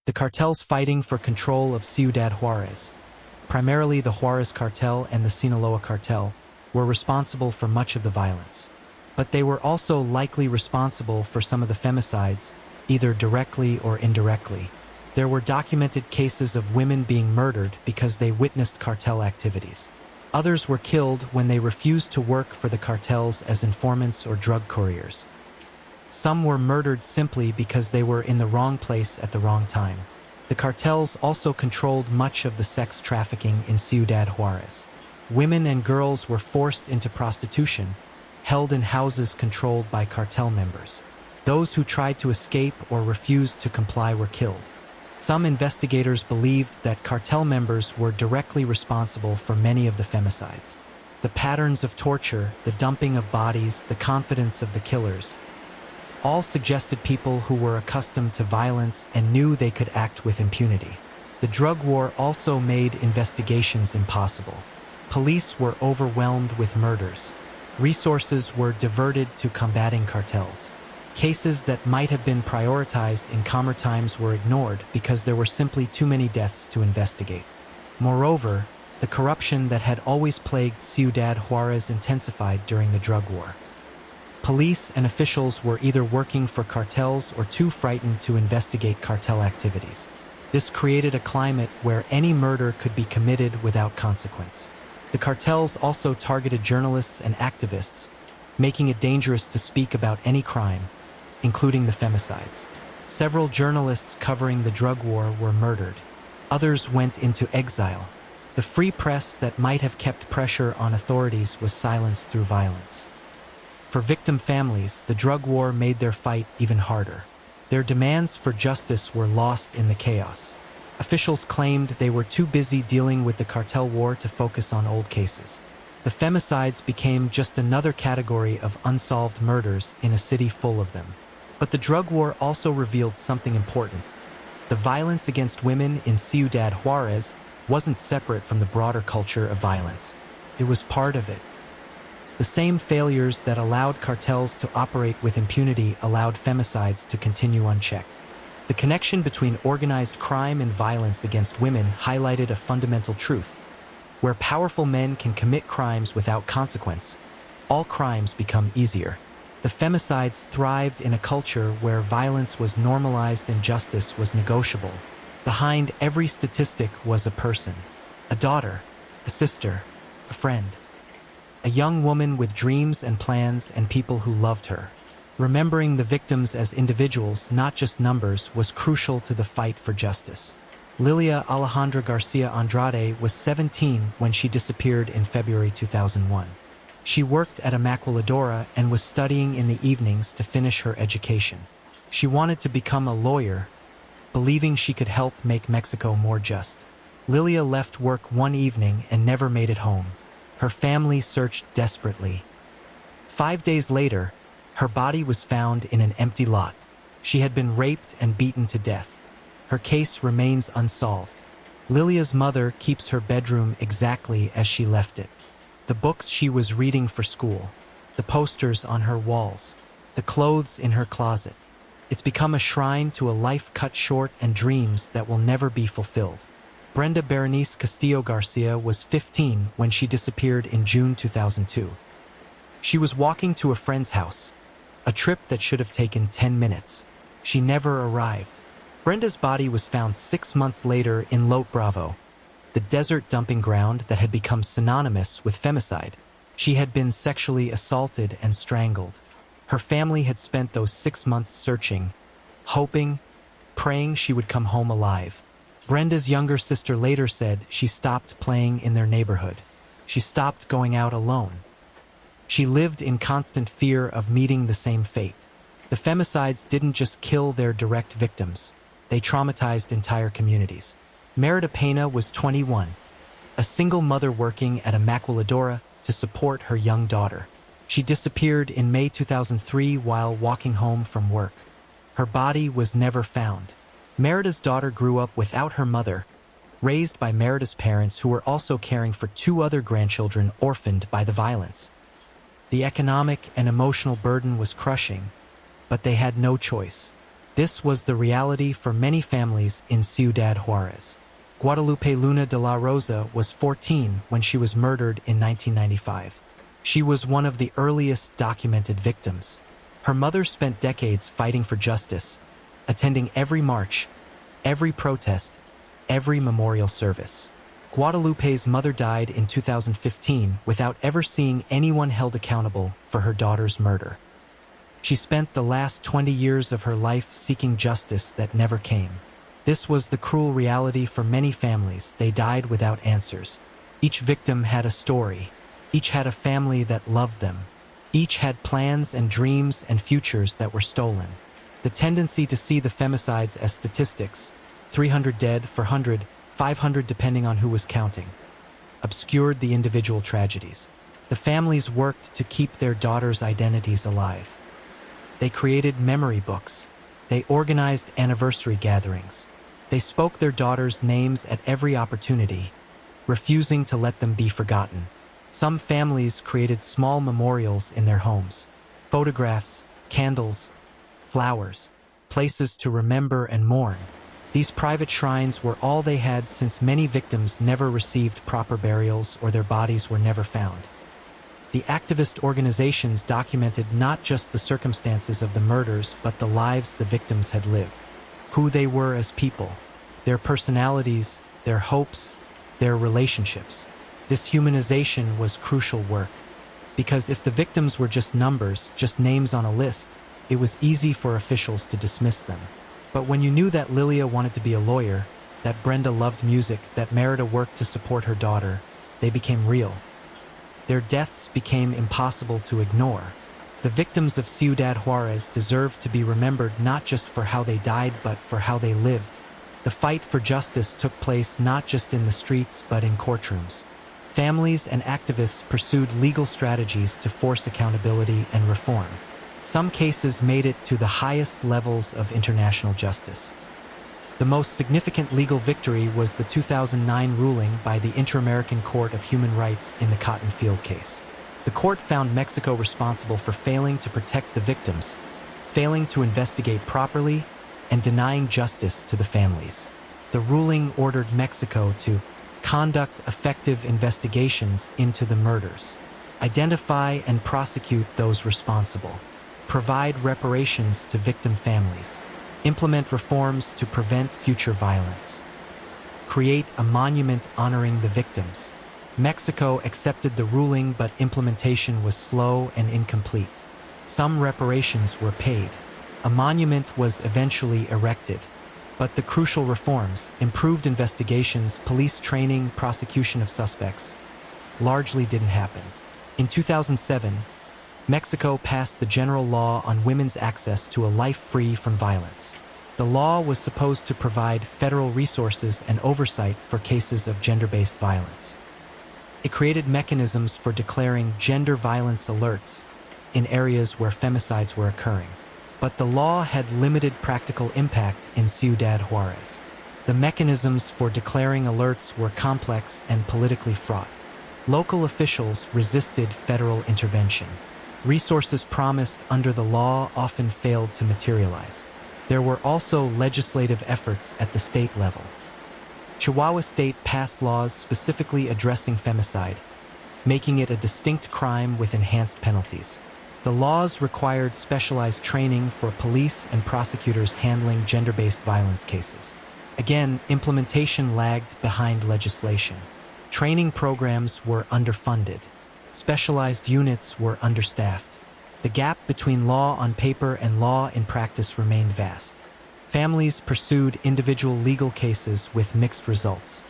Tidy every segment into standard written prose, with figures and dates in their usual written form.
The cartels fighting for control of Ciudad Juarez, primarily the Juarez cartel and the Sinaloa cartel, were responsible for much of the violence. But they were also likely responsible for some of the femicides, either directly or indirectly. There were documented cases of women being murdered because they witnessed cartel activities. Others were killed when they refused to work for the cartels as informants or drug couriers. Some were murdered simply because they were in the wrong place at the wrong time. The cartels also controlled much of the sex trafficking in Ciudad Juarez. Women and girls were forced into prostitution, held in houses controlled by cartel members. Those who tried to escape or refused to comply were killed. Some investigators believed that cartel members were directly responsible for many of the femicides. The patterns of torture, the dumping of bodies, the confidence of the killers, all suggested people who were accustomed to violence and knew they could act with impunity. The drug war also made investigations impossible. Police were overwhelmed with murders. Resources were diverted to combating cartels. Cases that might have been prioritized in calmer times were ignored because there were simply too many deaths to investigate. Moreover, the corruption that had always plagued Ciudad Juarez intensified during the drug war. Police and officials were either working for cartels or too frightened to investigate cartel activities. This created a climate where any murder could be committed without consequence. The cartels also targeted journalists and activists, making it dangerous to speak about any crime, including the femicides. Several journalists covering the drug war were murdered. Others went into exile. The free press that might have kept pressure on authorities was silenced through violence. For victim families, the drug war made their fight even harder. Their demands for justice were lost in the chaos. Officials claimed they were too busy dealing with the cartel war to focus on old cases. The femicides became just another category of unsolved murders in a city full of them. But the drug war also revealed something important. The violence against women in Ciudad Juarez wasn't separate from the broader culture of violence. It was part of it. The same failures that allowed cartels to operate with impunity allowed femicides to continue unchecked. The connection between organized crime and violence against women highlighted a fundamental truth. Where powerful men can commit crimes without consequence, all crimes become easier. The femicides thrived in a culture where violence was normalized and justice was negotiable. Behind every statistic was a person, a daughter, a sister, a friend. A young woman with dreams and plans and people who loved her. Remembering the victims as individuals, not just numbers, was crucial to the fight for justice. Lilia Alejandra Garcia Andrade was 17 when she disappeared in February 2001. She worked at a maquiladora and was studying in the evenings to finish her education. She wanted to become a lawyer, believing she could help make Mexico more just. Lilia left work one evening and never made it home. Her family searched desperately. 5 days later, her body was found in an empty lot. She had been raped and beaten to death. Her case remains unsolved. Lilia's mother keeps her bedroom exactly as she left it. The books she was reading for school, the posters on her walls, the clothes in her closet. It's become a shrine to a life cut short and dreams that will never be fulfilled. Brenda Berenice Castillo Garcia was 15 when she disappeared in June 2002. She was walking to a friend's house, a trip that should have taken 10 minutes. She never arrived. Brenda's body was found 6 months later in Lote Bravo, the desert dumping ground that had become synonymous with femicide. She had been sexually assaulted and strangled. Her family had spent those 6 months searching, hoping, praying she would come home alive. Brenda's younger sister later said she stopped playing in their neighborhood. She stopped going out alone. She lived in constant fear of meeting the same fate. The femicides didn't just kill their direct victims. They traumatized entire communities. Merida Pena was 21, a single mother working at a maquiladora to support her young daughter. She disappeared in May 2003 while walking home from work. Her body was never found. Merida's daughter grew up without her mother, raised by Merida's parents who were also caring for 2 other grandchildren orphaned by the violence. The economic and emotional burden was crushing, but they had no choice. This was the reality for many families in Ciudad Juarez. Guadalupe Luna de la Rosa was 14 when she was murdered in 1995. She was one of the earliest documented victims. Her mother spent decades fighting for justice, attending every march, every protest, every memorial service. Guadalupe's mother died in 2015 without ever seeing anyone held accountable for her daughter's murder. She spent the last 20 years of her life seeking justice that never came. This was the cruel reality for many families. They died without answers. Each victim had a story. Each had a family that loved them. Each had plans and dreams and futures that were stolen. The tendency to see the femicides as statistics, 300 dead, 400, 500 depending on who was counting, obscured the individual tragedies. The families worked to keep their daughters' identities alive. They created memory books. They organized anniversary gatherings. They spoke their daughters' names at every opportunity, refusing to let them be forgotten. Some families created small memorials in their homes, photographs, candles, flowers, places to remember and mourn. These private shrines were all they had since many victims never received proper burials or their bodies were never found. The activist organizations documented not just the circumstances of the murders, but the lives the victims had lived, who they were as people, their personalities, their hopes, their relationships. This humanization was crucial work, because if the victims were just numbers, just names on a list, it was easy for officials to dismiss them. But when you knew that Lilia wanted to be a lawyer, that Brenda loved music, that Merida worked to support her daughter, they became real. Their deaths became impossible to ignore. The victims of Ciudad Juarez deserved to be remembered not just for how they died, but for how they lived. The fight for justice took place not just in the streets, but in courtrooms. Families and activists pursued legal strategies to force accountability and reform. Some cases made it to the highest levels of international justice. The most significant legal victory was the 2009 ruling by the Inter-American Court of Human Rights in the Cotton Field case. The court found Mexico responsible for failing to protect the victims, failing to investigate properly, and denying justice to the families. The ruling ordered Mexico to conduct effective investigations into the murders, identify and prosecute those responsible, provide reparations to victim families, implement reforms to prevent future violence, create a monument honoring the victims. Mexico accepted the ruling, but implementation was slow and incomplete. Some reparations were paid. A monument was eventually erected, but the crucial reforms, improved investigations, police training, prosecution of suspects, largely didn't happen. In 2007, Mexico passed the General Law on Women's Access to a Life Free from Violence. The law was supposed to provide federal resources and oversight for cases of gender-based violence. It created mechanisms for declaring gender violence alerts in areas where femicides were occurring. But the law had limited practical impact in Ciudad Juarez. The mechanisms for declaring alerts were complex and politically fraught. Local officials resisted federal intervention. Resources promised under the law often failed to materialize. There were also legislative efforts at the state level. Chihuahua State passed laws specifically addressing femicide, making it a distinct crime with enhanced penalties. The laws required specialized training for police and prosecutors handling gender-based violence cases. Again, implementation lagged behind legislation. Training programs were underfunded. Specialized units were understaffed. The gap between law on paper and law in practice remained vast. Families pursued individual legal cases with mixed results.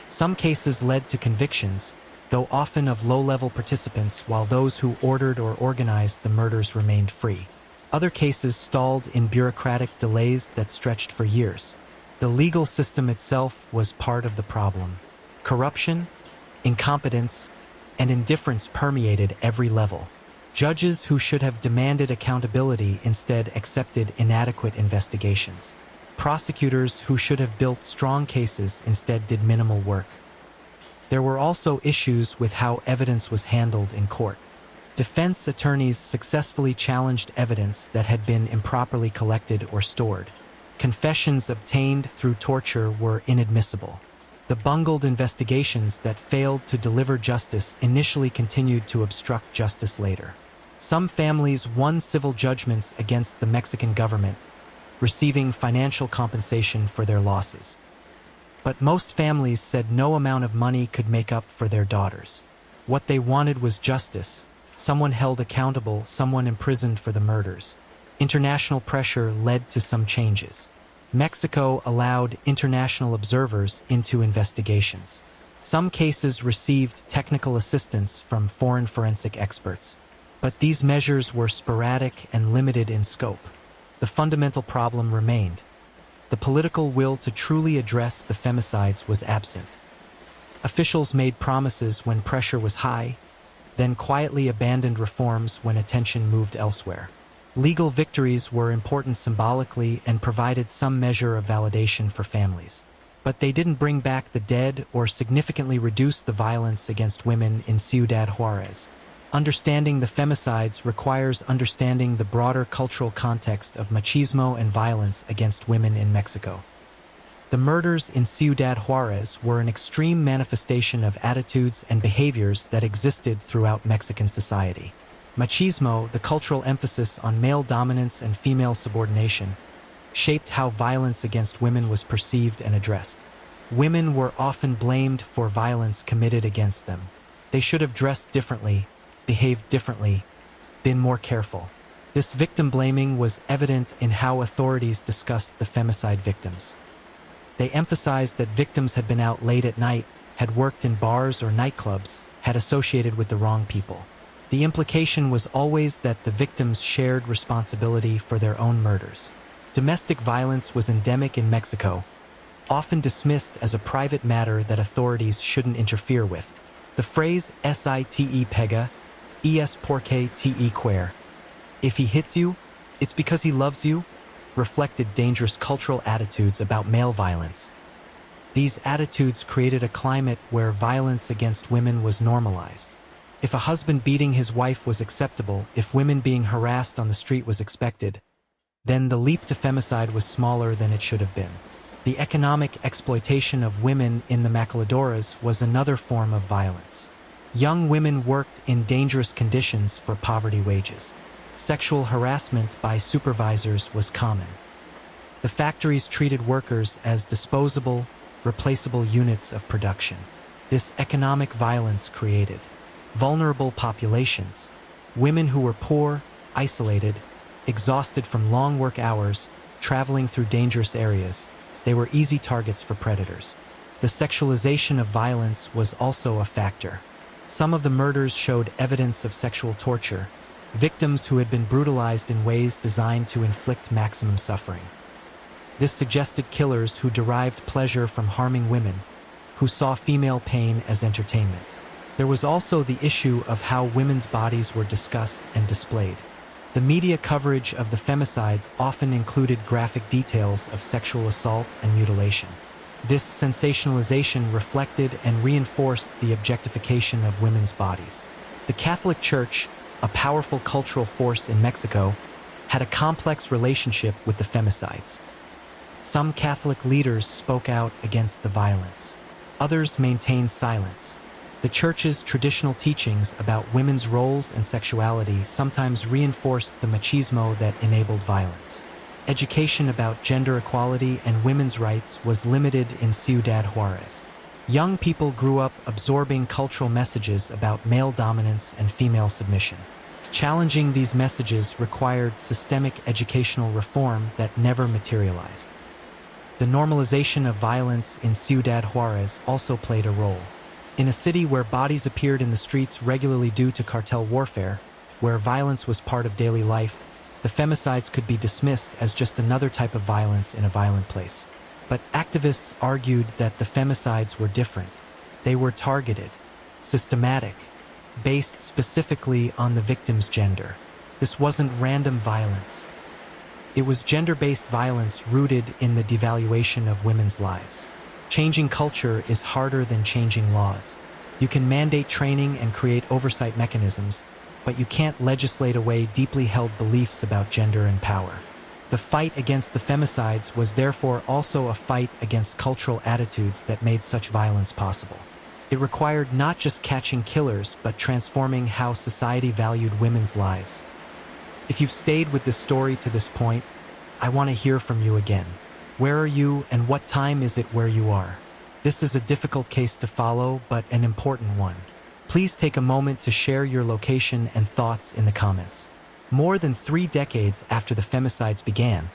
Some cases led to convictions, though often of low-level participants, while those who ordered or organized the murders remained free. Other cases stalled in bureaucratic delays that stretched for years. The legal system itself was part of the problem. Corruption, incompetence, and indifference permeated every level. Judges who should have demanded accountability instead accepted inadequate investigations. Prosecutors who should have built strong cases instead did minimal work. There were also issues with how evidence was handled in court. Defense attorneys successfully challenged evidence that had been improperly collected or stored. Confessions obtained through torture were inadmissible. The bungled investigations that failed to deliver justice initially continued to obstruct justice later. Some families won civil judgments against the Mexican government, receiving financial compensation for their losses. But most families said no amount of money could make up for their daughters. What they wanted was justice, someone held accountable, someone imprisoned for the murders. International pressure led to some changes. Mexico allowed international observers into investigations. Some cases received technical assistance from foreign forensic experts, but these measures were sporadic and limited in scope. The fundamental problem remained. The political will to truly address the femicides was absent. Officials made promises when pressure was high, then quietly abandoned reforms when attention moved elsewhere. Legal victories were important symbolically and provided some measure of validation for families. But they didn't bring back the dead or significantly reduce the violence against women in Ciudad Juarez. Understanding the femicides requires understanding the broader cultural context of machismo and violence against women in Mexico. The murders in Ciudad Juarez were an extreme manifestation of attitudes and behaviors that existed throughout Mexican society. Machismo, the cultural emphasis on male dominance and female subordination, shaped how violence against women was perceived and addressed. Women were often blamed for violence committed against them. They should have dressed differently, behaved differently, been more careful. This victim blaming was evident in how authorities discussed the femicide victims. They emphasized that victims had been out late at night, had worked in bars or nightclubs, had associated with the wrong people. The implication was always that the victims shared responsibility for their own murders. Domestic violence was endemic in Mexico, often dismissed as a private matter that authorities shouldn't interfere with. The phrase "site pega, es porque te quiere," if he hits you, it's because he loves you, reflected dangerous cultural attitudes about male violence. These attitudes created a climate where violence against women was normalized. If a husband beating his wife was acceptable, if women being harassed on the street was expected, then the leap to femicide was smaller than it should have been. The economic exploitation of women in the maquiladoras was another form of violence. Young women worked in dangerous conditions for poverty wages. Sexual harassment by supervisors was common. The factories treated workers as disposable, replaceable units of production. This economic violence created vulnerable populations, women who were poor, isolated, exhausted from long work hours, traveling through dangerous areas. They were easy targets for predators. The sexualization of violence was also a factor. Some of the murders showed evidence of sexual torture, victims who had been brutalized in ways designed to inflict maximum suffering. This suggested killers who derived pleasure from harming women, who saw female pain as entertainment. There was also the issue of how women's bodies were discussed and displayed. The media coverage of the femicides often included graphic details of sexual assault and mutilation. This sensationalization reflected and reinforced the objectification of women's bodies. The Catholic Church, a powerful cultural force in Mexico, had a complex relationship with the femicides. Some Catholic leaders spoke out against the violence. Others maintained silence. The Church's traditional teachings about women's roles and sexuality sometimes reinforced the machismo that enabled violence. Education about gender equality and women's rights was limited in Ciudad Juarez. Young people grew up absorbing cultural messages about male dominance and female submission. Challenging these messages required systemic educational reform that never materialized. The normalization of violence in Ciudad Juarez also played a role. In a city where bodies appeared in the streets regularly due to cartel warfare, where violence was part of daily life, the femicides could be dismissed as just another type of violence in a violent place. But activists argued that the femicides were different. They were targeted, systematic, based specifically on the victim's gender. This wasn't random violence. It was gender-based violence rooted in the devaluation of women's lives. Changing culture is harder than changing laws. You can mandate training and create oversight mechanisms, but you can't legislate away deeply held beliefs about gender and power. The fight against the femicides was therefore also a fight against cultural attitudes that made such violence possible. It required not just catching killers, but transforming how society valued women's lives. If you've stayed with this story to this point, I want to hear from you again. Where are you, and what time is it where you are? This is a difficult case to follow, but an important one. Please take a moment to share your location and thoughts in the comments. More than 3 decades after the femicides began,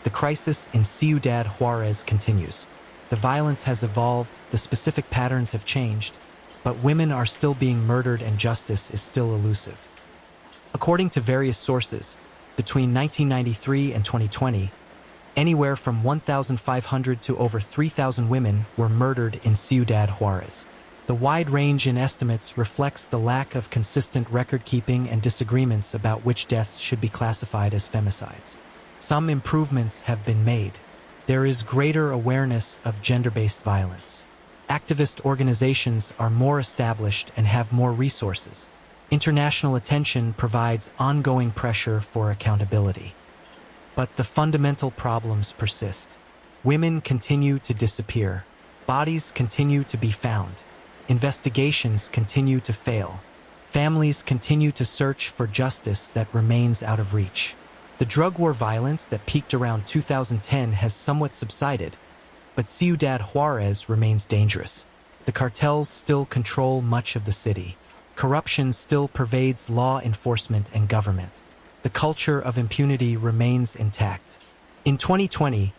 the crisis in Ciudad Juarez continues. The violence has evolved, the specific patterns have changed, but women are still being murdered and justice is still elusive. According to various sources, between 1993 and 2020, anywhere from 1,500 to over 3,000 women were murdered in Ciudad Juarez. The wide range in estimates reflects the lack of consistent record-keeping and disagreements about which deaths should be classified as femicides. Some improvements have been made. There is greater awareness of gender-based violence. Activist organizations are more established and have more resources. International attention provides ongoing pressure for accountability. But the fundamental problems persist. Women continue to disappear. Bodies continue to be found. Investigations continue to fail. Families continue to search for justice that remains out of reach. The drug war violence that peaked around 2010 has somewhat subsided, but Ciudad Juarez remains dangerous. The cartels still control much of the city. Corruption still pervades law enforcement and government. The culture of impunity remains intact. In 2020,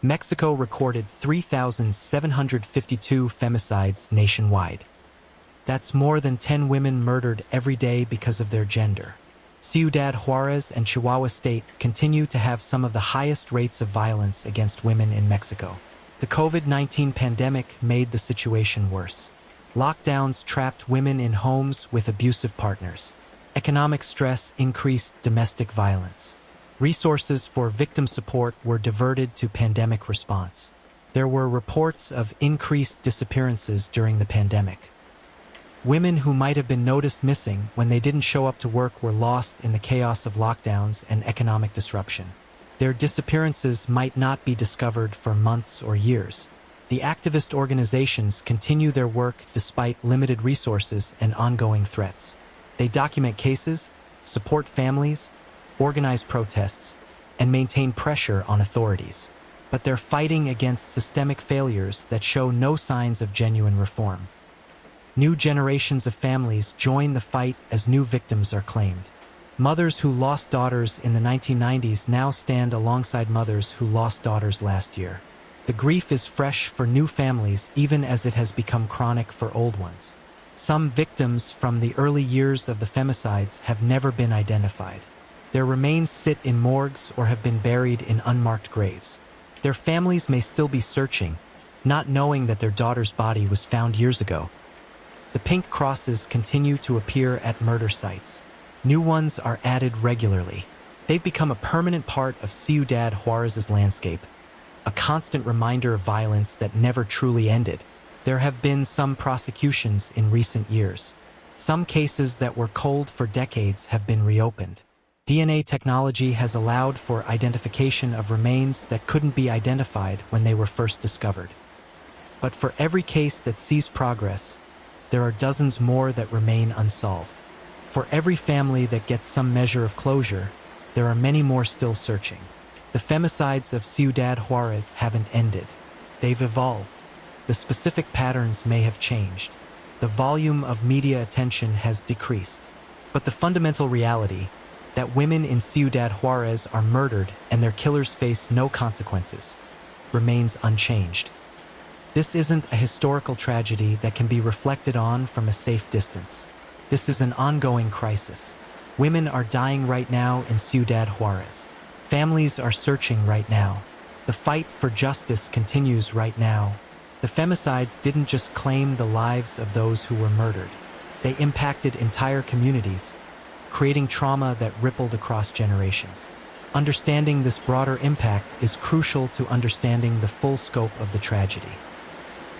Mexico recorded 3,752 femicides nationwide. That's more than 10 women murdered every day because of their gender. Ciudad Juarez and Chihuahua State continue to have some of the highest rates of violence against women in Mexico. The COVID-19 pandemic made the situation worse. Lockdowns trapped women in homes with abusive partners. Economic stress increased domestic violence. Resources for victim support were diverted to pandemic response. There were reports of increased disappearances during the pandemic. Women who might have been noticed missing when they didn't show up to work were lost in the chaos of lockdowns and economic disruption. Their disappearances might not be discovered for months or years. The activist organizations continue their work despite limited resources and ongoing threats. They document cases, support families, organize protests, and maintain pressure on authorities. But they're fighting against systemic failures that show no signs of genuine reform. New generations of families join the fight as new victims are claimed. Mothers who lost daughters in the 1990s now stand alongside mothers who lost daughters last year. The grief is fresh for new families even as it has become chronic for old ones. Some victims from the early years of the femicides have never been identified. Their remains sit in morgues or have been buried in unmarked graves. Their families may still be searching, not knowing that their daughter's body was found years ago. The pink crosses continue to appear at murder sites. New ones are added regularly. They've become a permanent part of Ciudad Juarez's landscape, a constant reminder of violence that never truly ended. There have been some prosecutions in recent years. Some cases that were cold for decades have been reopened. DNA technology has allowed for identification of remains that couldn't be identified when they were first discovered. But for every case that sees progress, there are dozens more that remain unsolved. For every family that gets some measure of closure, there are many more still searching. The femicides of Ciudad Juarez haven't ended. They've evolved. The specific patterns may have changed. The volume of media attention has decreased. But the fundamental reality, that women in Ciudad Juarez are murdered and their killers face no consequences, remains unchanged. This isn't a historical tragedy that can be reflected on from a safe distance. This is an ongoing crisis. Women are dying right now in Ciudad Juarez. Families are searching right now. The fight for justice continues right now. The femicides didn't just claim the lives of those who were murdered. They impacted entire communities, creating trauma that rippled across generations. Understanding this broader impact is crucial to understanding the full scope of the tragedy.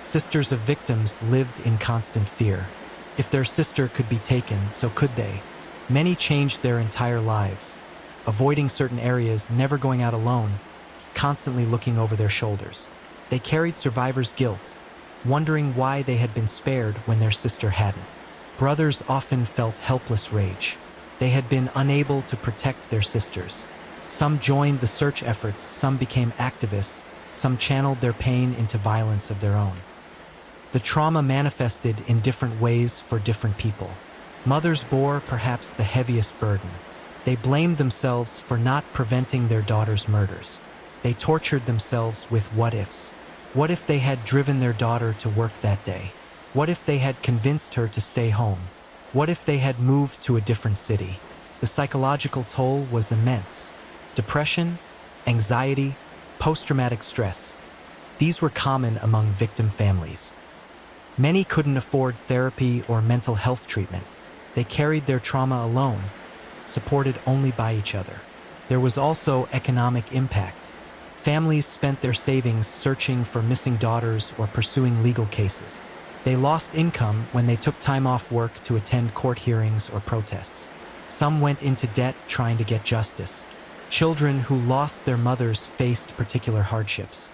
Sisters of victims lived in constant fear. If their sister could be taken, so could they. Many changed their entire lives, avoiding certain areas, never going out alone, constantly looking over their shoulders. They carried survivors' guilt, wondering why they had been spared when their sister hadn't. Brothers often felt helpless rage. They had been unable to protect their sisters. Some joined the search efforts, some became activists, some channeled their pain into violence of their own. The trauma manifested in different ways for different people. Mothers bore perhaps the heaviest burden. They blamed themselves for not preventing their daughters' murders. They tortured themselves with what-ifs. What if they had driven their daughter to work that day? What if they had convinced her to stay home? What if they had moved to a different city? The psychological toll was immense. Depression, anxiety, post-traumatic stress. These were common among victim families. Many couldn't afford therapy or mental health treatment. They carried their trauma alone, supported only by each other. There was also economic impact. Families spent their savings searching for missing daughters or pursuing legal cases. They lost income when they took time off work to attend court hearings or protests. Some went into debt trying to get justice. Children who lost their mothers faced particular hardships.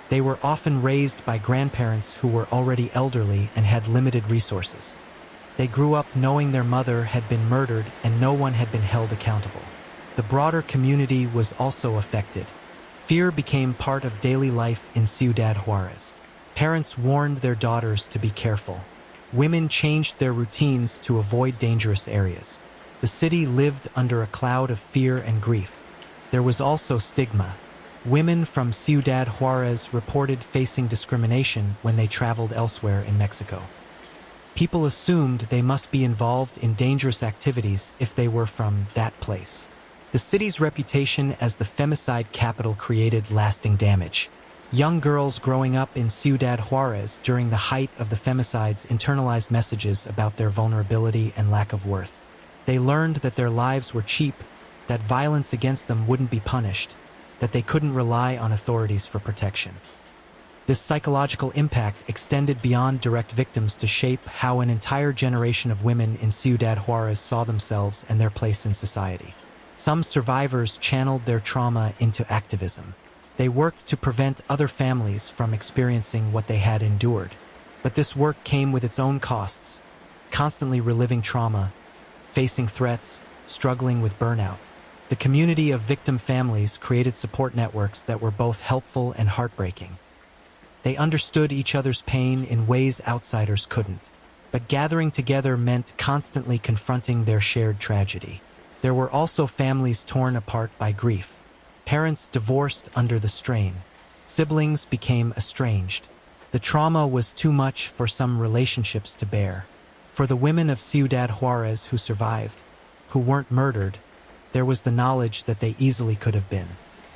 They were often raised by grandparents who were already elderly and had limited resources. They grew up knowing their mother had been murdered and no one had been held accountable. The broader community was also affected. Fear became part of daily life in Ciudad Juarez. Parents warned their daughters to be careful. Women changed their routines to avoid dangerous areas. The city lived under a cloud of fear and grief. There was also stigma. Women from Ciudad Juarez reported facing discrimination when they traveled elsewhere in Mexico. People assumed they must be involved in dangerous activities if they were from that place. The city's reputation as the femicide capital created lasting damage. Young girls growing up in Ciudad Juarez during the height of the femicides internalized messages about their vulnerability and lack of worth. They learned that their lives were cheap, that violence against them wouldn't be punished, that they couldn't rely on authorities for protection. This psychological impact extended beyond direct victims to shape how an entire generation of women in Ciudad Juarez saw themselves and their place in society. Some survivors channeled their trauma into activism. They worked to prevent other families from experiencing what they had endured. But this work came with its own costs, constantly reliving trauma, facing threats, struggling with burnout. The community of victim families created support networks that were both helpful and heartbreaking. They understood each other's pain in ways outsiders couldn't. But gathering together meant constantly confronting their shared tragedy. There were also families torn apart by grief. Parents divorced under the strain. Siblings became estranged. The trauma was too much for some relationships to bear. For the women of Ciudad Juarez who survived, who weren't murdered, there was the knowledge that they easily could have been.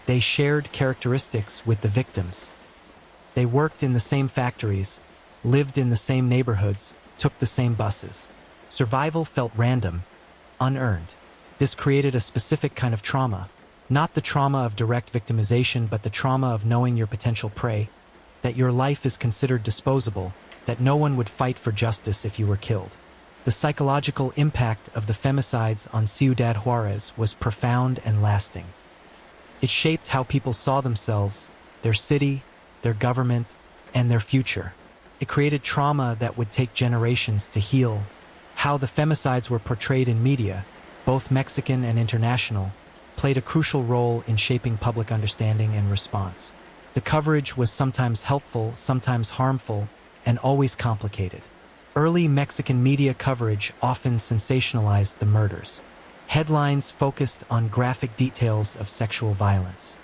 They shared characteristics with the victims. They worked in the same factories, lived in the same neighborhoods, took the same buses. Survival felt random, unearned. This created a specific kind of trauma, not the trauma of direct victimization, but the trauma of knowing your potential prey, that your life is considered disposable, that no one would fight for justice if you were killed. The psychological impact of the femicides on Ciudad Juarez was profound and lasting. It shaped how people saw themselves, their city, their government, and their future. It created trauma that would take generations to heal. How the femicides were portrayed in media, both Mexican and international, played a crucial role in shaping public understanding and response. The coverage was sometimes helpful, sometimes harmful, and always complicated. Early Mexican media coverage often sensationalized the murders. Headlines focused on graphic details of sexual violence.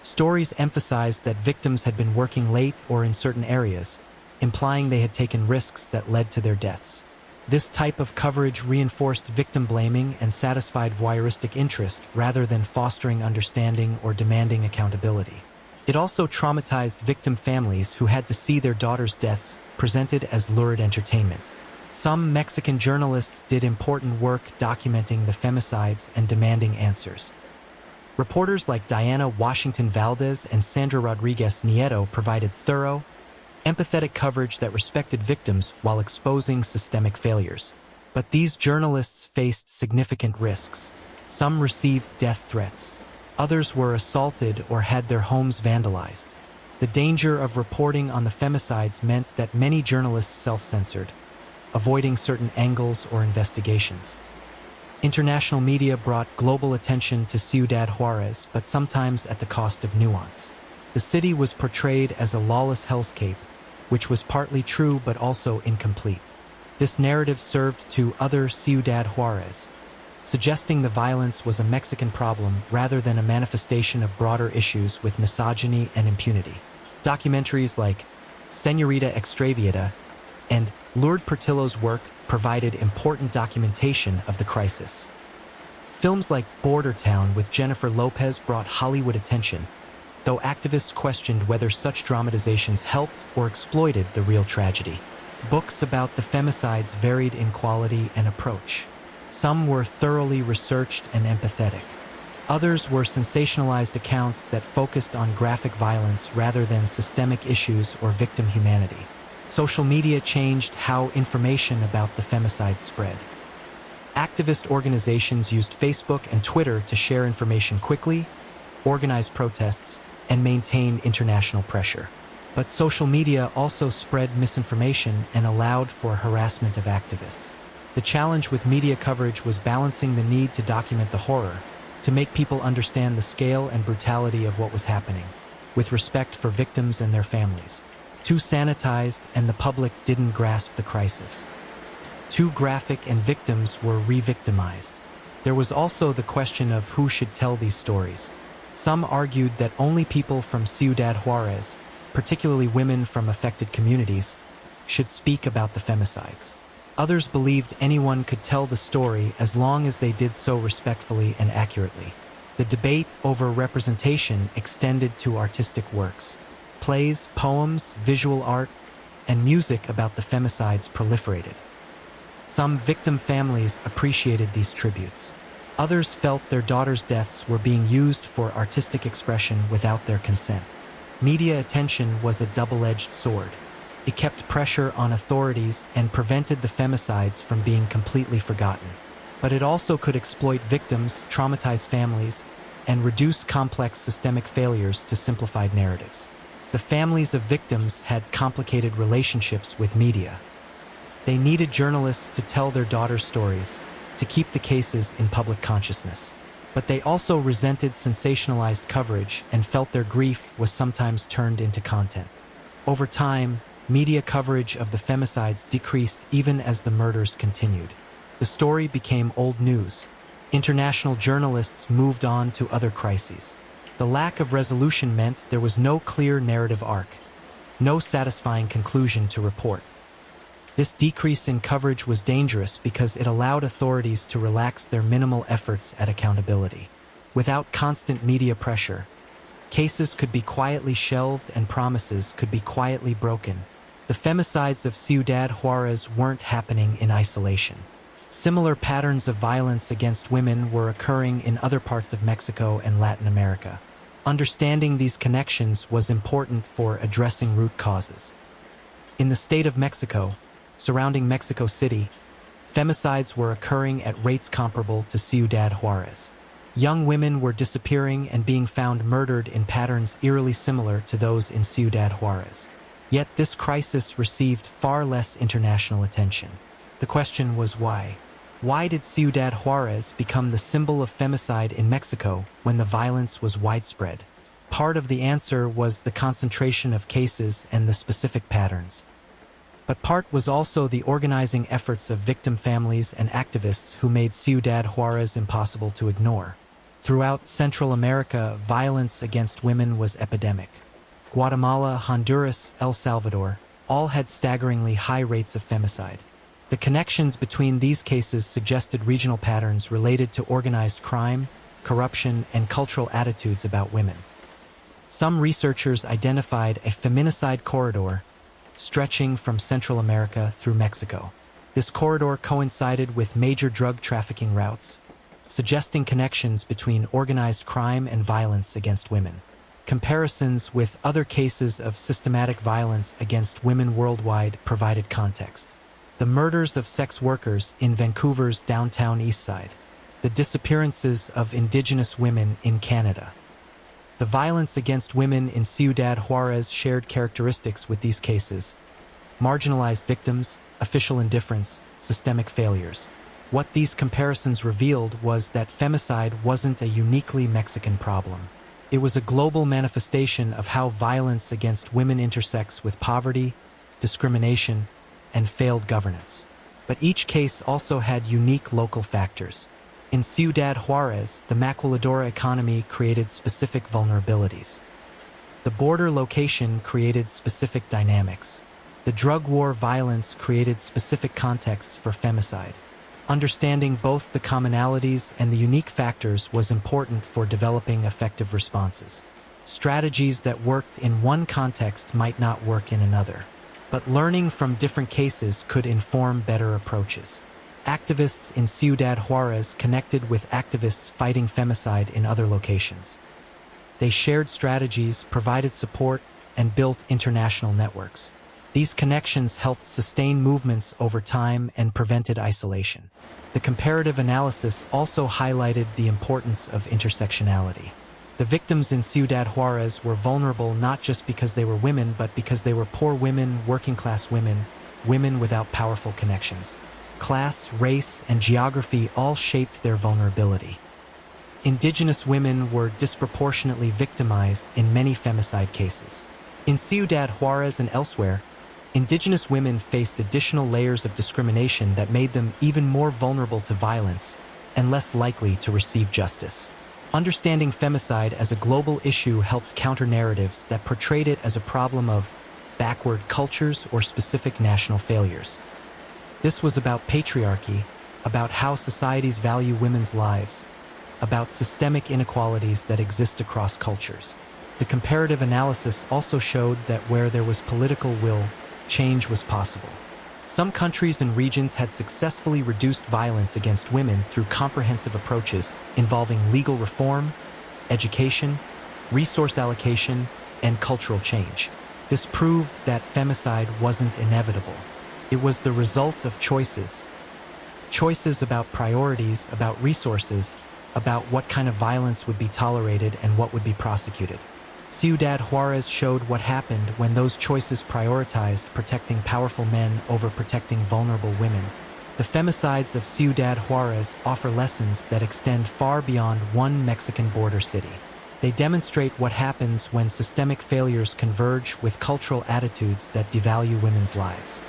Stories emphasized that victims had been working late or in certain areas, implying they had taken risks that led to their deaths. This type of coverage reinforced victim blaming and satisfied voyeuristic interest rather than fostering understanding or demanding accountability. It also traumatized victim families who had to see their daughters' deaths presented as lurid entertainment. Some Mexican journalists did important work documenting the femicides and demanding answers. Reporters like Diana Washington Valdez and Sandra Rodriguez Nieto provided thorough, empathetic coverage that respected victims while exposing systemic failures. But these journalists faced significant risks. Some received death threats. Others were assaulted or had their homes vandalized. The danger of reporting on the femicides meant that many journalists self-censored, avoiding certain angles or investigations. International media brought global attention to Ciudad Juarez, but sometimes at the cost of nuance. The city was portrayed as a lawless hellscape, which was partly true but also incomplete. This narrative served to other Ciudad Juarez, suggesting the violence was a Mexican problem rather than a manifestation of broader issues with misogyny and impunity. Documentaries like Señorita Extraviada and Lourdes Portillo's work provided important documentation of the crisis. Films like Border Town with Jennifer Lopez brought Hollywood attention, though activists questioned whether such dramatizations helped or exploited the real tragedy. Books about the femicides varied in quality and approach. Some were thoroughly researched and empathetic. Others were sensationalized accounts that focused on graphic violence rather than systemic issues or victim humanity. Social media changed how information about the femicides spread. Activist organizations used Facebook and Twitter to share information quickly, organize protests, and maintain international pressure. But social media also spread misinformation and allowed for harassment of activists. The challenge with media coverage was balancing the need to document the horror, to make people understand the scale and brutality of what was happening, with respect for victims and their families. Too sanitized and the public didn't grasp the crisis. Too graphic and victims were re-victimized. There was also the question of who should tell these stories. Some argued that only people from Ciudad Juarez, particularly women from affected communities, should speak about the femicides. Others believed anyone could tell the story as long as they did so respectfully and accurately. The debate over representation extended to artistic works. Plays, poems, visual art, and music about the femicides proliferated. Some victim families appreciated these tributes. Others felt their daughters' deaths were being used for artistic expression without their consent. Media attention was a double-edged sword. It kept pressure on authorities and prevented the femicides from being completely forgotten. But it also could exploit victims, traumatize families, and reduce complex systemic failures to simplified narratives. The families of victims had complicated relationships with media. They needed journalists to tell their daughters' stories, to keep the cases in public consciousness. But they also resented sensationalized coverage and felt their grief was sometimes turned into content. Over time, media coverage of the femicides decreased even as the murders continued. The story became old news. International journalists moved on to other crises. The lack of resolution meant there was no clear narrative arc, no satisfying conclusion to report. This decrease in coverage was dangerous because it allowed authorities to relax their minimal efforts at accountability. Without constant media pressure, cases could be quietly shelved and promises could be quietly broken. The femicides of Ciudad Juarez weren't happening in isolation. Similar patterns of violence against women were occurring in other parts of Mexico and Latin America. Understanding these connections was important for addressing root causes. In the state of Mexico, surrounding Mexico City, femicides were occurring at rates comparable to Ciudad Juarez. Young women were disappearing and being found murdered in patterns eerily similar to those in Ciudad Juarez. Yet this crisis received far less international attention. The question was why? Why did Ciudad Juarez become the symbol of femicide in Mexico when the violence was widespread? Part of the answer was the concentration of cases and the specific patterns. But part was also the organizing efforts of victim families and activists who made Ciudad Juarez impossible to ignore. Throughout Central America, violence against women was epidemic. Guatemala, Honduras, El Salvador, all had staggeringly high rates of femicide. The connections between these cases suggested regional patterns related to organized crime, corruption, and cultural attitudes about women. Some researchers identified a feminicide corridor stretching from Central America through Mexico. This corridor coincided with major drug trafficking routes, suggesting connections between organized crime and violence against women. Comparisons with other cases of systematic violence against women worldwide provided context. The murders of sex workers in Vancouver's downtown Eastside. The disappearances of Indigenous women in Canada. The violence against women in Ciudad Juarez shared characteristics with these cases. Marginalized victims, official indifference, systemic failures. What these comparisons revealed was that femicide wasn't a uniquely Mexican problem. It was a global manifestation of how violence against women intersects with poverty, discrimination, and failed governance. But each case also had unique local factors. In Ciudad Juarez, the maquiladora economy created specific vulnerabilities. The border location created specific dynamics. The drug war violence created specific contexts for femicide. Understanding both the commonalities and the unique factors was important for developing effective responses. Strategies that worked in one context might not work in another. But learning from different cases could inform better approaches. Activists in Ciudad Juarez connected with activists fighting femicide in other locations. They shared strategies, provided support, and built international networks. These connections helped sustain movements over time and prevented isolation. The comparative analysis also highlighted the importance of intersectionality. The victims in Ciudad Juarez were vulnerable not just because they were women, but because they were poor women, working-class women, women without powerful connections. Class, race, and geography all shaped their vulnerability. Indigenous women were disproportionately victimized in many femicide cases. In Ciudad Juarez and elsewhere, Indigenous women faced additional layers of discrimination that made them even more vulnerable to violence and less likely to receive justice. Understanding femicide as a global issue helped counter narratives that portrayed it as a problem of backward cultures or specific national failures. This was about patriarchy, about how societies value women's lives, about systemic inequalities that exist across cultures. The comparative analysis also showed that where there was political will, change was possible. Some countries and regions had successfully reduced violence against women through comprehensive approaches involving legal reform, education, resource allocation, and cultural change. This proved that femicide wasn't inevitable. It was the result of choices. Choices about priorities, about resources, about what kind of violence would be tolerated and what would be prosecuted. Ciudad Juarez showed what happened when those choices prioritized protecting powerful men over protecting vulnerable women. The femicides of Ciudad Juarez offer lessons that extend far beyond one Mexican border city. They demonstrate what happens when systemic failures converge with cultural attitudes that devalue women's lives.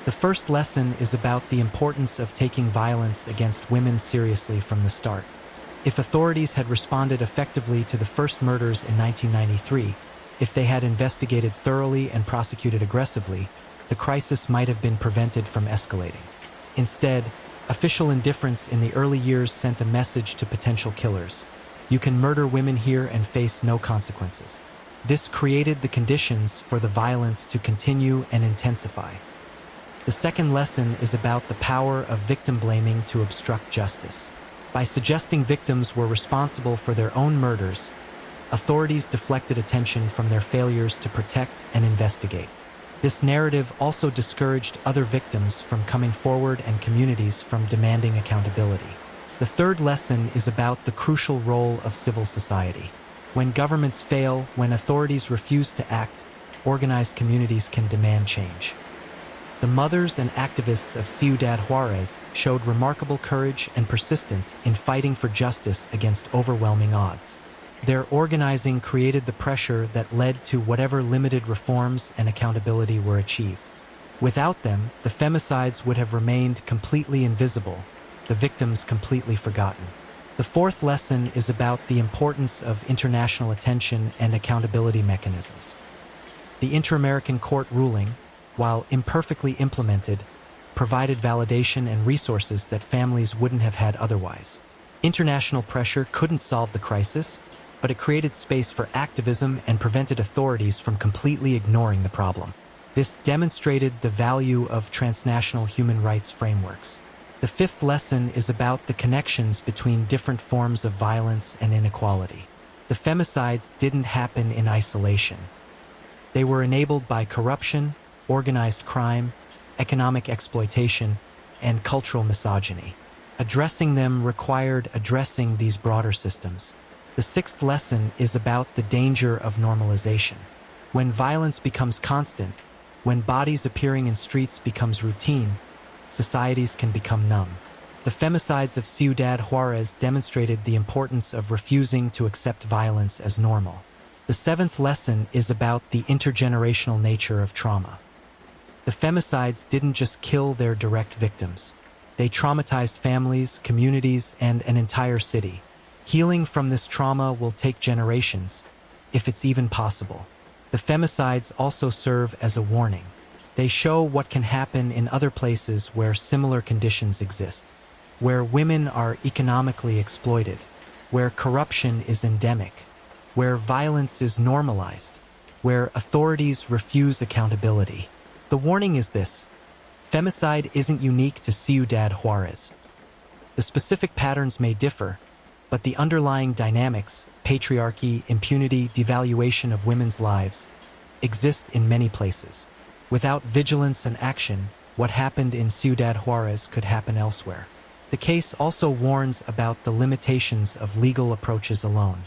The first lesson is about the importance of taking violence against women seriously from the start. If authorities had responded effectively to the first murders in 1993, if they had investigated thoroughly and prosecuted aggressively, the crisis might have been prevented from escalating. Instead, official indifference in the early years sent a message to potential killers. You can murder women here and face no consequences. This created the conditions for the violence to continue and intensify. The second lesson is about the power of victim blaming to obstruct justice. By suggesting victims were responsible for their own murders, authorities deflected attention from their failures to protect and investigate. This narrative also discouraged other victims from coming forward and communities from demanding accountability. The third lesson is about the crucial role of civil society. When governments fail, when authorities refuse to act, organized communities can demand change. The mothers and activists of Ciudad Juarez showed remarkable courage and persistence in fighting for justice against overwhelming odds. Their organizing created the pressure that led to whatever limited reforms and accountability were achieved. Without them, the femicides would have remained completely invisible, the victims completely forgotten. The fourth lesson is about the importance of international attention and accountability mechanisms. The Inter-American Court ruling, while imperfectly implemented, provided validation and resources that families wouldn't have had otherwise. International pressure couldn't solve the crisis, but it created space for activism and prevented authorities from completely ignoring the problem. This demonstrated the value of transnational human rights frameworks. The fifth lesson is about the connections between different forms of violence and inequality. The femicides didn't happen in isolation. They were enabled by corruption, organized crime, economic exploitation, and cultural misogyny. Addressing them required addressing these broader systems. The sixth lesson is about the danger of normalization. When violence becomes constant, when bodies appearing in streets becomes routine, societies can become numb. The femicides of Ciudad Juarez demonstrated the importance of refusing to accept violence as normal. The seventh lesson is about the intergenerational nature of trauma. The femicides didn't just kill their direct victims. They traumatized families, communities, and an entire city. Healing from this trauma will take generations, if it's even possible. The femicides also serve as a warning. They show what can happen in other places where similar conditions exist, where women are economically exploited, where corruption is endemic, where violence is normalized, where authorities refuse accountability. The warning is this: femicide isn't unique to Ciudad Juarez. The specific patterns may differ, but the underlying dynamics, patriarchy, impunity, devaluation of women's lives, exist in many places. Without vigilance and action, what happened in Ciudad Juarez could happen elsewhere. The case also warns about the limitations of legal approaches alone.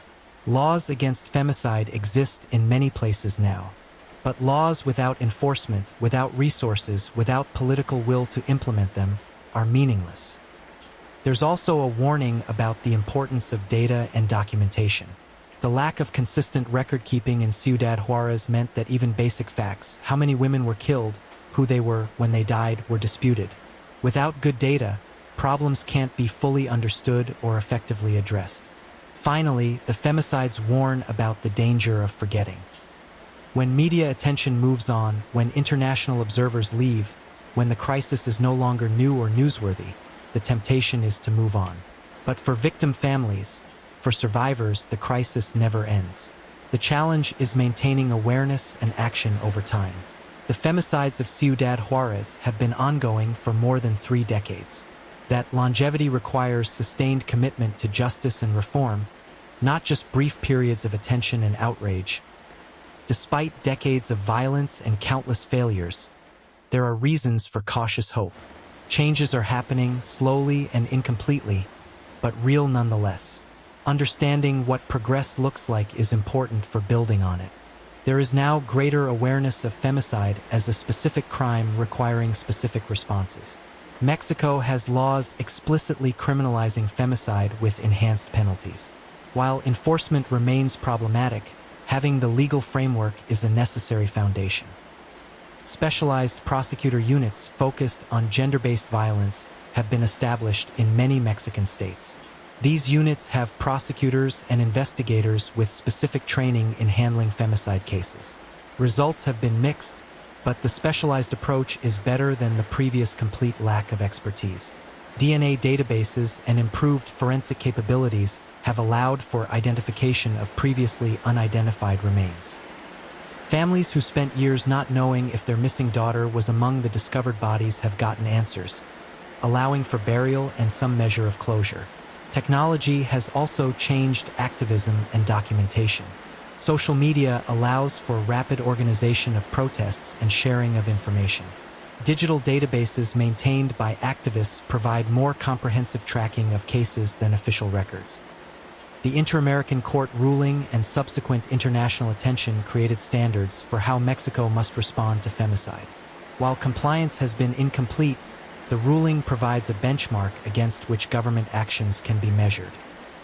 Laws against femicide exist in many places now. But laws without enforcement, without resources, without political will to implement them, are meaningless. There's also a warning about the importance of data and documentation. The lack of consistent record-keeping in Ciudad Juarez meant that even basic facts, how many women were killed, who they were when they died, were disputed. Without good data, problems can't be fully understood or effectively addressed. Finally, the femicides warn about the danger of forgetting. When media attention moves on, when international observers leave, when the crisis is no longer new or newsworthy, the temptation is to move on. But for victim families, for survivors, the crisis never ends. The challenge is maintaining awareness and action over time. The femicides of Ciudad Juarez have been ongoing for more than 3 decades. That longevity requires sustained commitment to justice and reform, not just brief periods of attention and outrage. Despite decades of violence and countless failures, there are reasons for cautious hope. Changes are happening slowly and incompletely, but real nonetheless. Understanding what progress looks like is important for building on it. There is now greater awareness of femicide as a specific crime requiring specific responses. Mexico has laws explicitly criminalizing femicide with enhanced penalties. While enforcement remains problematic, having the legal framework is a necessary foundation. Specialized prosecutor units focused on gender-based violence have been established in many Mexican states. These units have prosecutors and investigators with specific training in handling femicide cases. Results have been mixed, but the specialized approach is better than the previous complete lack of expertise. DNA databases and improved forensic capabilities have allowed for identification of previously unidentified remains. Families who spent years not knowing if their missing daughter was among the discovered bodies have gotten answers, allowing for burial and some measure of closure. Technology has also changed activism and documentation. Social media allows for rapid organization of protests and sharing of information. Digital databases maintained by activists provide more comprehensive tracking of cases than official records. The Inter-American Court ruling and subsequent international attention created standards for how Mexico must respond to femicide. While compliance has been incomplete, the ruling provides a benchmark against which government actions can be measured.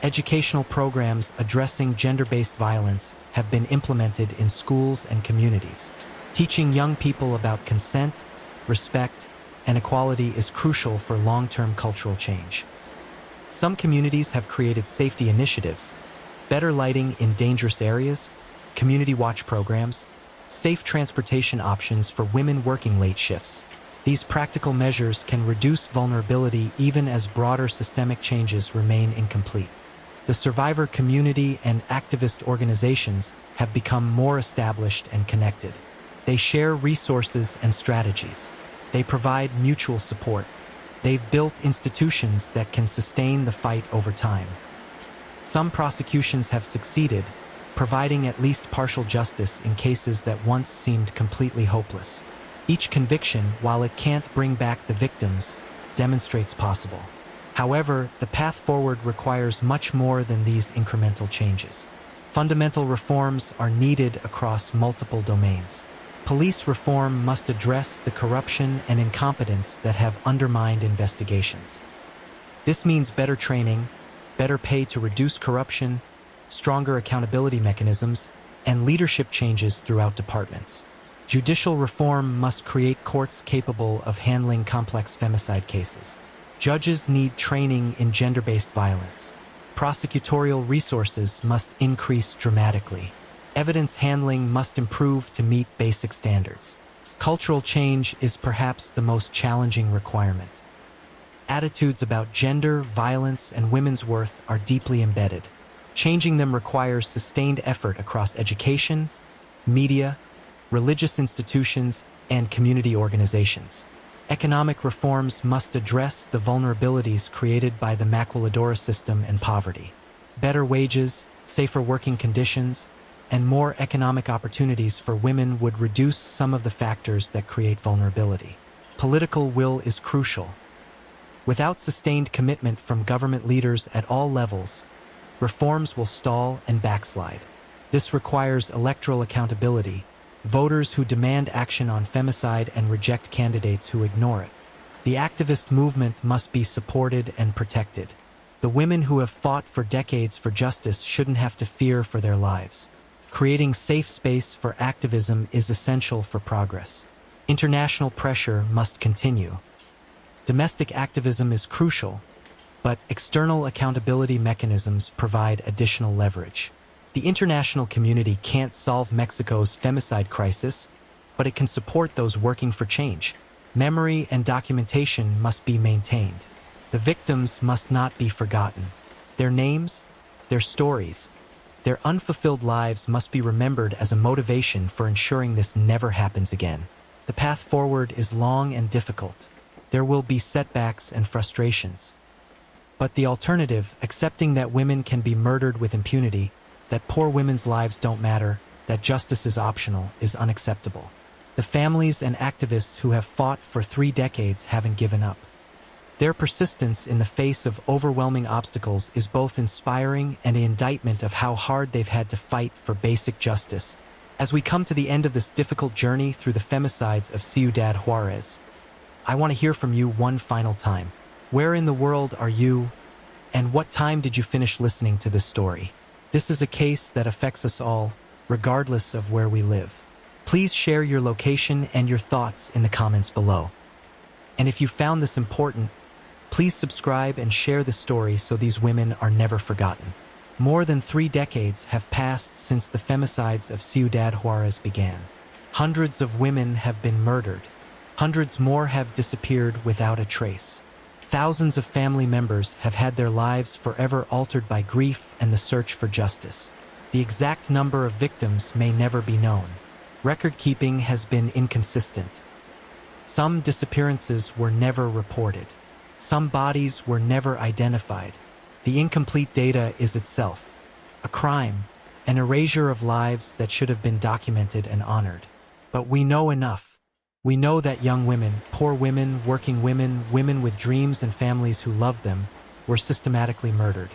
Educational programs addressing gender-based violence have been implemented in schools and communities. Teaching young people about consent, respect, and equality is crucial for long-term cultural change. Some communities have created safety initiatives, better lighting in dangerous areas, community watch programs, safe transportation options for women working late shifts. These practical measures can reduce vulnerability even as broader systemic changes remain incomplete. The survivor community and activist organizations have become more established and connected. They share resources and strategies. They provide mutual support. They've built institutions that can sustain the fight over time. Some prosecutions have succeeded, providing at least partial justice in cases that once seemed completely hopeless. Each conviction, while it can't bring back the victims, demonstrates possible. However, the path forward requires much more than these incremental changes. Fundamental reforms are needed across multiple domains. Police reform must address the corruption and incompetence that have undermined investigations. This means better training, better pay to reduce corruption, stronger accountability mechanisms, and leadership changes throughout departments. Judicial reform must create courts capable of handling complex femicide cases. Judges need training in gender-based violence. Prosecutorial resources must increase dramatically. Evidence handling must improve to meet basic standards. Cultural change is perhaps the most challenging requirement. Attitudes about gender, violence, and women's worth are deeply embedded. Changing them requires sustained effort across education, media, religious institutions, and community organizations. Economic reforms must address the vulnerabilities created by the maquiladora system and poverty. Better wages, safer working conditions, and more economic opportunities for women would reduce some of the factors that create vulnerability. Political will is crucial. Without sustained commitment from government leaders at all levels, reforms will stall and backslide. This requires electoral accountability, voters who demand action on femicide and reject candidates who ignore it. The activist movement must be supported and protected. The women who have fought for decades for justice shouldn't have to fear for their lives. Creating safe space for activism is essential for progress. International pressure must continue. Domestic activism is crucial, but external accountability mechanisms provide additional leverage. The international community can't solve Mexico's femicide crisis, but it can support those working for change. Memory and documentation must be maintained. The victims must not be forgotten. Their names, their stories, their unfulfilled lives must be remembered as a motivation for ensuring this never happens again. The path forward is long and difficult. There will be setbacks and frustrations. But the alternative, accepting that women can be murdered with impunity, that poor women's lives don't matter, that justice is optional, is unacceptable. The families and activists who have fought for 3 decades haven't given up. Their persistence in the face of overwhelming obstacles is both inspiring and an indictment of how hard they've had to fight for basic justice. As we come to the end of this difficult journey through the femicides of Ciudad Juarez, I want to hear from you one final time. Where in the world are you, and what time did you finish listening to this story? This is a case that affects us all, regardless of where we live. Please share your location and your thoughts in the comments below. And if you found this important, please subscribe and share the story so these women are never forgotten. More than 3 decades have passed since the femicides of Ciudad Juarez began. Hundreds of women have been murdered. Hundreds more have disappeared without a trace. Thousands of family members have had their lives forever altered by grief and the search for justice. The exact number of victims may never be known. Record-keeping has been inconsistent. Some disappearances were never reported. Some bodies were never identified. The incomplete data is itself a crime, an erasure of lives that should have been documented and honored. But we know enough. We know that young women, poor women, working women, women with dreams and families who loved them, were systematically murdered.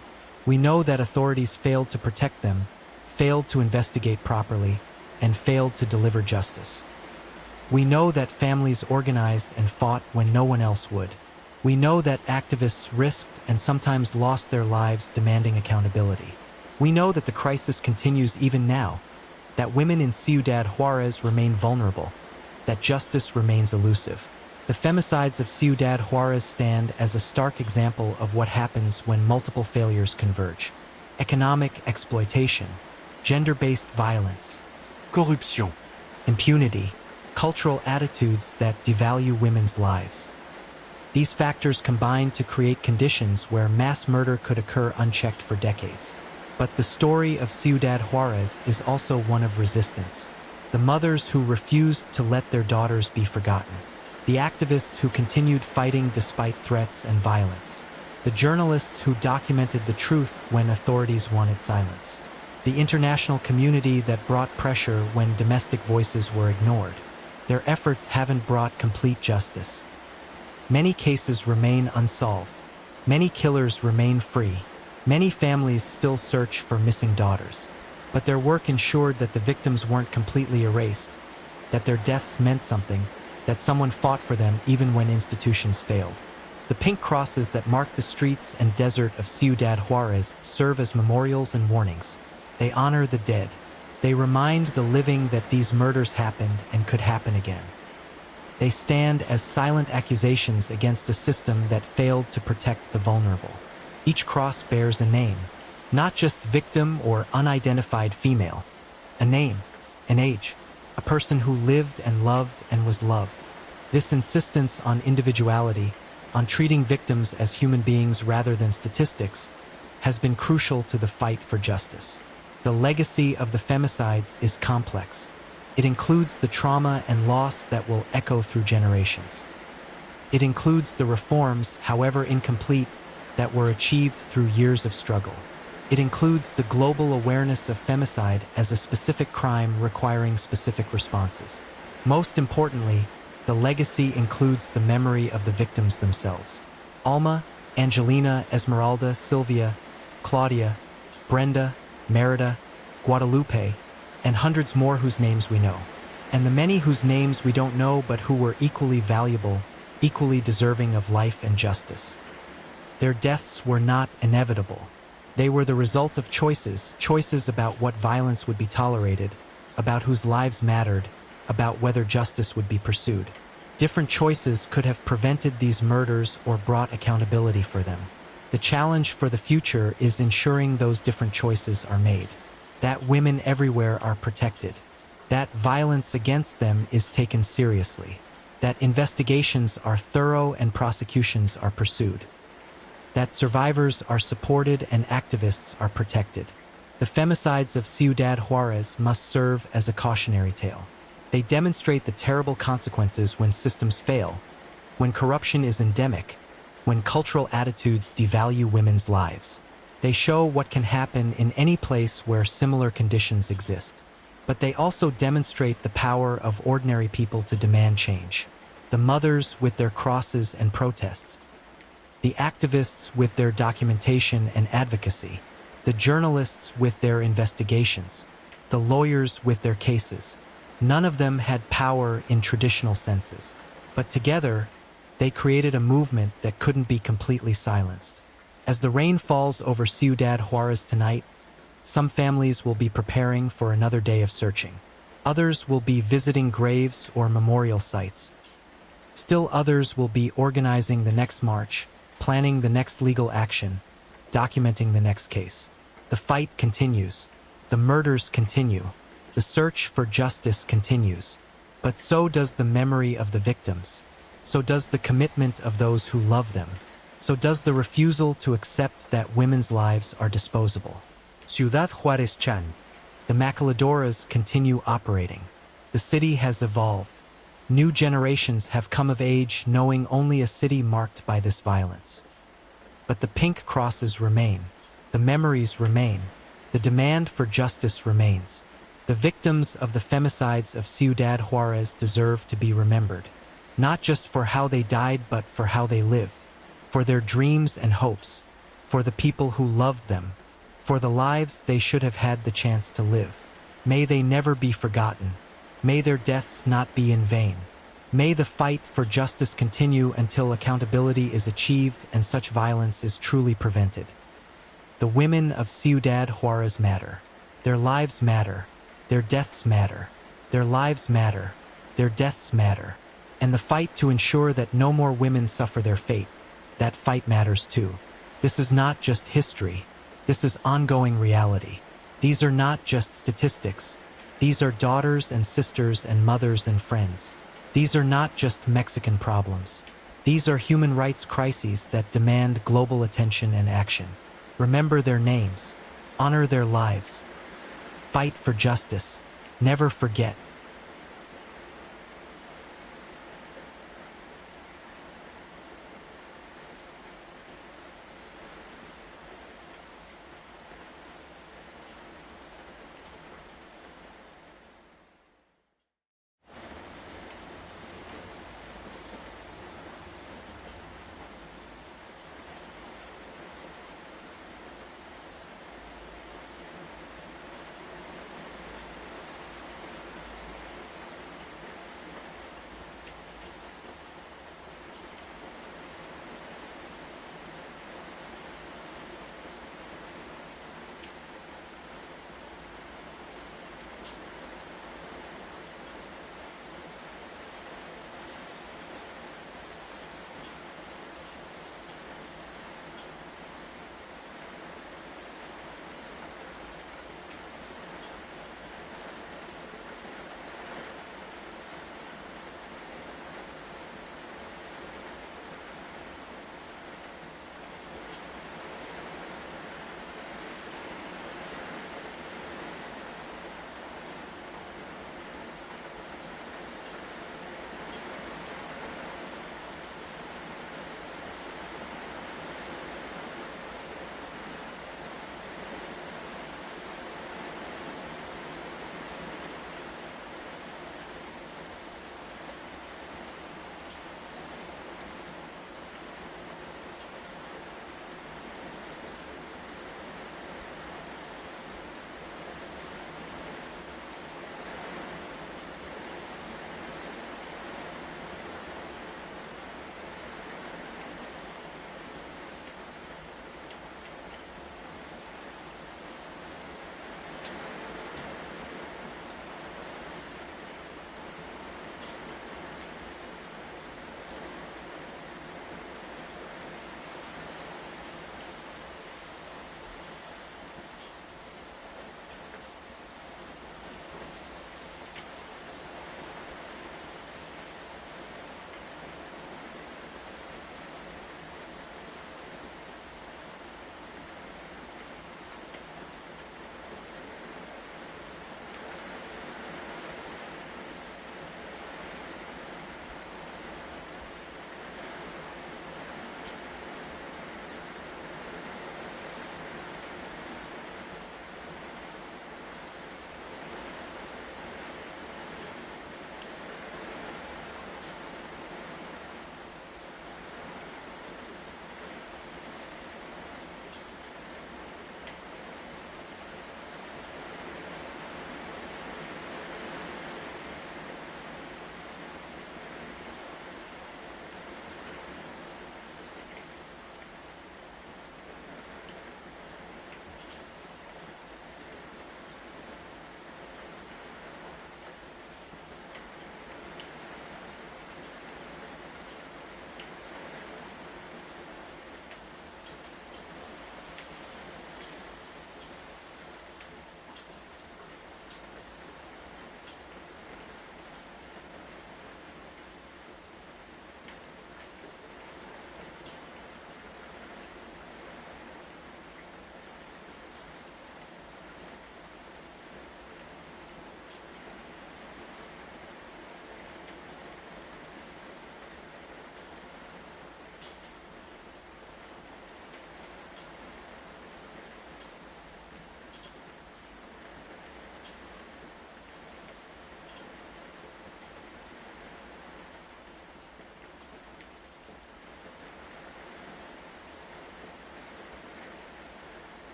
We know that authorities failed to protect them, failed to investigate properly, and failed to deliver justice. We know that families organized and fought when no one else would. We know that activists risked and sometimes lost their lives demanding accountability. We know that the crisis continues even now, that women in Ciudad Juarez remain vulnerable, that justice remains elusive. The femicides of Ciudad Juarez stand as a stark example of what happens when multiple failures converge. Economic exploitation, gender-based violence, Corruption. impunity, cultural attitudes that devalue women's lives. These factors combine to create conditions where mass murder could occur unchecked for decades. But the story of Ciudad Juarez is also one of resistance. The mothers who refused to let their daughters be forgotten. The activists who continued fighting despite threats and violence. The journalists who documented the truth when authorities wanted silence. The international community that brought pressure when domestic voices were ignored. their efforts haven't brought complete justice. Many cases remain unsolved. Many killers remain free. Many families still search for missing daughters. But their work ensured that the victims weren't completely erased, that their deaths meant something, that someone fought for them even when institutions failed. The pink crosses that mark the streets and desert of Ciudad Juarez serve as memorials and warnings. They honor the dead. They remind the living that these murders happened and could happen again. They stand as silent accusations against a system that failed to protect the vulnerable. Each cross bears a name, not just victim or unidentified female. A name, an age, a person who lived and was loved. This insistence on individuality, on treating victims as human beings rather than statistics, has been crucial to the fight for justice. The legacy of the femicides is complex. It includes the trauma and loss that will echo through generations. It includes the reforms, however incomplete, that were achieved through years of struggle. It includes the global awareness of femicide as a specific crime requiring specific responses. Most importantly, the legacy includes the memory of the victims themselves. Alma, Angelina, Esmeralda, Sylvia, Claudia, Brenda, Merida, Guadalupe, and hundreds more whose names we know. And the many whose names we don't know but who were equally valuable, equally deserving of life and justice. Their deaths were not inevitable. They were the result of choices about what violence would be tolerated, about whose lives mattered, about whether justice would be pursued. Different choices could have prevented these murders or brought accountability for them. The challenge for the future is ensuring those different choices are made, that women everywhere are protected, that violence against them is taken seriously, that investigations are thorough and prosecutions are pursued, that survivors are supported and activists are protected. The femicides of Ciudad Juarez must serve as a cautionary tale. They demonstrate the terrible consequences when systems fail, when corruption is endemic, when cultural attitudes devalue women's lives. They show what can happen in any place where similar conditions exist. But they also demonstrate the power of ordinary people to demand change. The mothers with their crosses and protests, the activists with their documentation and advocacy, the journalists with their investigations, the lawyers with their cases. None of them had power in traditional senses, but together, they created a movement that couldn't be completely silenced. As the rain falls over Ciudad Juarez tonight, some families will be preparing for another day of searching. Others will be visiting graves or memorial sites. Still others will be organizing the next march, planning the next legal action, documenting the next case. The fight continues. The murders continue. The search for justice continues. But so does the memory of the victims. So does the commitment of those who love them. So does the refusal to accept that women's lives are disposable. Ciudad Juarez Chan. The maquiladoras continue operating. The city has evolved. New generations have come of age knowing only a city marked by this violence. But the pink crosses remain. The memories remain. The demand for justice remains. The victims of the femicides of Ciudad Juarez deserve to be remembered, not just for how they died but for how they lived, for their dreams and hopes, for the people who loved them, for the lives they should have had the chance to live. May they never be forgotten. May their deaths not be in vain. May the fight for justice continue until accountability is achieved and such violence is truly prevented. The women of Ciudad Juarez matter. Their lives matter. Their deaths matter. Their lives matter. Their deaths matter. And the fight to ensure that no more women suffer their fate, that fight matters too. This is not just history. This is ongoing reality. These are not just statistics. These are daughters and sisters and mothers and friends. These are not just Mexican problems. These are human rights crises that demand global attention and action. Remember their names. Honor their lives. Fight for justice. Never forget.